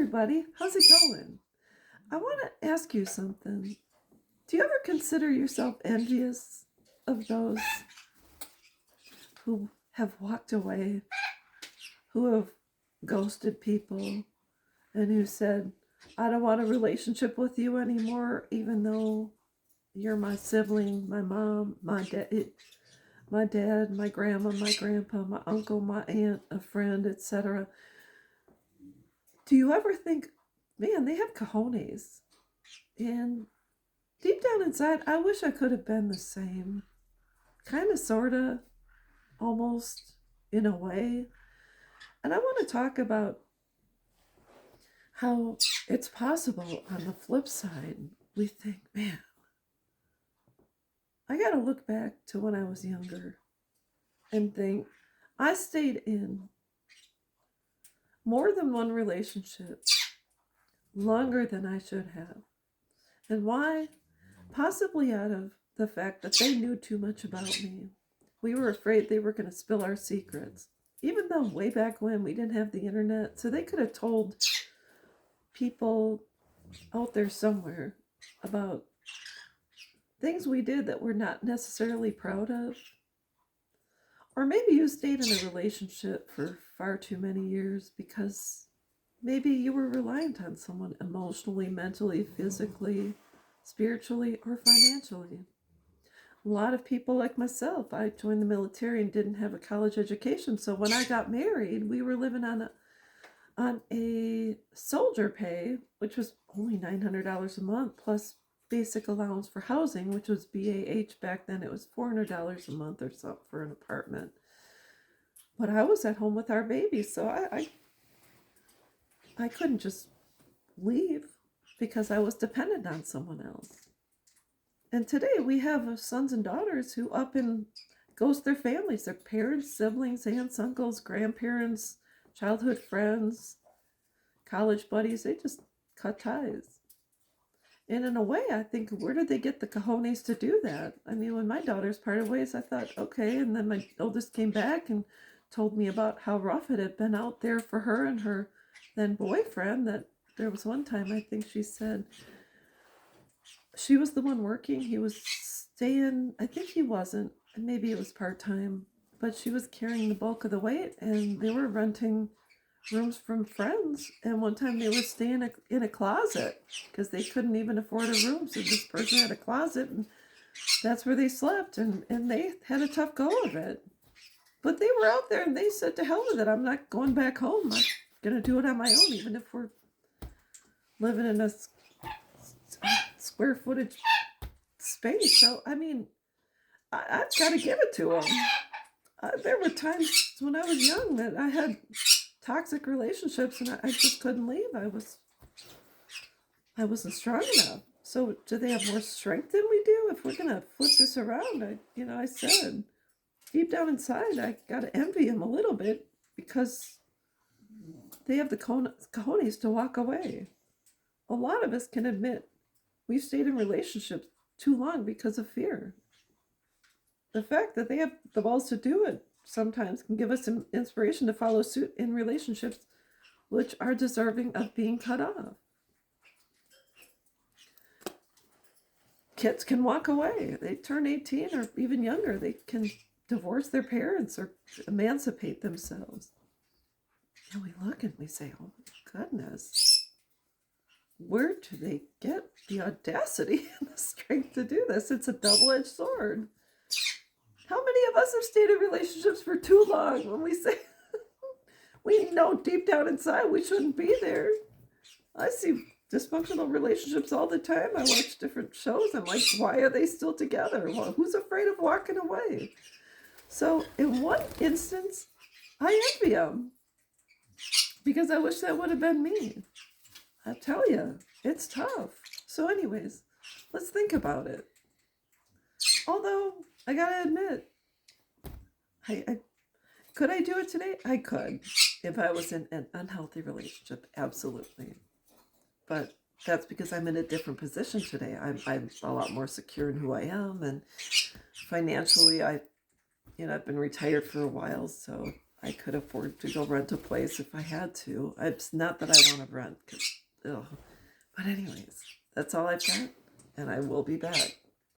everybody. How's it going? I want to ask you something. Do you ever consider yourself envious of those who have walked away, who have ghosted people, and who said, I don't want a relationship with you anymore, even though you're my sibling, my mom, my dad, my grandma, my grandpa, my uncle, my aunt, a friend, etc. Do you ever think, man, they have cojones? And deep down inside, I wish I could have been the same. Kind of, sort of, almost, in a way. And I want to talk about how it's possible on the flip side. We think, man, I got to look back to when I was younger and think, I stayed in more than one relationship longer than I should have. And why? Possibly out of the fact that they knew too much about me. We were afraid they were going to spill our secrets. Even though way back when we didn't have the internet, so they could have told people out there somewhere about things we did that we're not necessarily proud of. Or maybe you stayed in a relationship for far too many years because maybe you were reliant on someone emotionally, mentally, physically, spiritually, or financially. A lot of people like myself, I joined the military and didn't have a college education, so when I got married, we were living on a soldier pay, which was only $900 a month, plus basic allowance for housing, which was BAH back then. It was $400 a month or something for an apartment. But I was at home with our baby, so I couldn't just leave because I was dependent on someone else. And today we have sons and daughters who up and ghost their families, their parents, siblings, aunts, uncles, grandparents, childhood friends, college buddies. They just cut ties. And in a way, I think, where did they get the cojones to do that? I mean, when my daughters parted ways, I thought, okay. And then my oldest came back and told me about how rough it had been out there for her and her then boyfriend. That there was one time, I think she said, she was the one working. He was staying, I think he wasn't, maybe it was part-time, but she was carrying the bulk of the weight, and they were renting rooms from friends. And one time they were staying in a closet because they couldn't even afford a room. So this person had a closet, and that's where they slept. And they had a tough go of it. But they were out there and they said, to hell with it. I'm not going back home. I'm going to do it on my own, even if we're living in a square footage space. So, I mean, I've got to give it to them. There were times when I was young that I had toxic relationships and I just couldn't leave. I wasn't strong enough. So do they have more strength than we do? If we're going to flip this around, I said, deep down inside, I got to envy them a little bit because they have the cojones to walk away. A lot of us can admit we've stayed in relationships too long because of fear. The fact that they have the balls to do it sometimes can give us some inspiration to follow suit in relationships which are deserving of being cut off. Kids can walk away. They turn 18 or even younger. They can divorce their parents or emancipate themselves. And we look and we say, oh my goodness, where do they get the audacity and the strength to do this? It's a double-edged sword. How many of us have stayed in relationships for too long when we say we know deep down inside we shouldn't be there? I see dysfunctional relationships all the time. I watch different shows. I'm like, why are they still together? Well, who's afraid of walking away? So in one instance, I envy them because I wish that would have been me. I tell you, it's tough. So anyways, let's think about it. Although, I gotta admit, could I do it today? I could. If I was in an unhealthy relationship, absolutely. But that's because I'm in a different position today. I'm a lot more secure in who I am, and financially, I've been retired for a while, so I could afford to go rent a place if I had to. It's not that I want to rent, but anyways, that's all I've got, and I will be back.